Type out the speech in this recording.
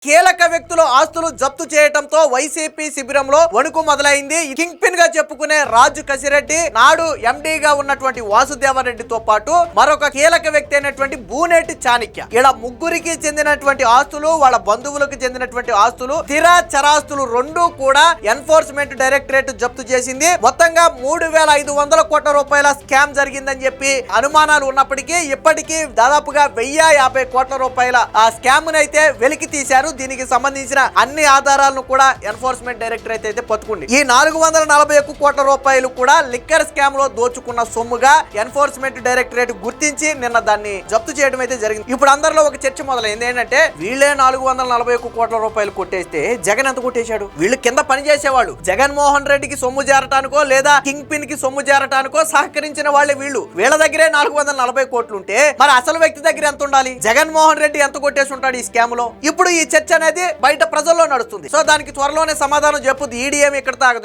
కీలక వ్యక్తుల ఆస్తులు జప్తు చేయడంతో వైసీపీ శిబిరంలో వణుకు మొదలైంది. కింగ్ పిన్ గా చెప్పుకునే రాజు కసిరెడ్డి, నాడు ఎండీగా ఉన్నటువంటి వాసుదేవరెడ్డితో పాటు మరొక కీలక వ్యక్తి అయినటువంటి బూనేటి చాణక్య, ఇలా ముగ్గురికి చెందినటువంటి ఆస్తులు, వాళ్ళ బంధువులకు చెందినటువంటి ఆస్తులు, స్థిర చరాస్తులు రెండూ కూడా ఎన్ఫోర్స్మెంట్ డైరెక్టరేట్ జప్తు చేసింది. మొత్తంగా 3,500 కోట్ల రూపాయల స్కామ్ జరిగిందని చెప్పి అనుమానాలు ఉన్నప్పటికీ ఇప్పటికీ దాదాపుగా 1,050 కోట్ల రూపాయల ఆ స్కామ్ అయితే వెలికి తీశారు. దీనికి సంబంధించిన అన్ని ఆధారాలను కూడా ఎన్ఫోర్స్మెంట్ డైరెక్టరేట్ అయితే పట్టుకుంది. ఈ 441 కోట్ల రూపాయలు కూడా లిక్కర్ స్కామ్ లో దోచుకున్న సొమ్ముగా ఎన్ఫోర్స్మెంట్ డైరెక్టరేట్ గుర్తించి నిన్న దాన్ని జప్తు చేయడం అయితే జరిగింది. ఇప్పుడు అందరిలో ఒక చర్చ మొదలైంది. ఏంటంటే వీళ్ళే 441 కోట్ల రూపాయలు కొట్టేస్తే జగన్ ఎంత కొట్టేశాడు? వీళ్ళు కింద పని చేసేవాళ్ళు జగన్మోహన్ రెడ్డికి సొమ్ము చేరటానికో లేదా కింగ్ పిన్ కి సొమ్ము చేరటానికో సహకరించిన వాళ్ళే వీళ్ళు. వీళ్ళ దగ్గరే 440 కోట్లు ఉంటే మరి అసలు వ్యక్తి దగ్గర ఎంత ఉండాలి? జగన్మోహన్ రెడ్డి ఎంత కొట్టేసి ఉంటాడు ఈ స్కామ్ లో? ఇప్పుడు ఈ చర్చ అనేది బయట ప్రజల్లో నడుస్తుంది. సో దానికి త్వరలోనే సమాధానం చెప్పుద్ది. ఈడీ ఏమి ఇక్కడ తాగదు.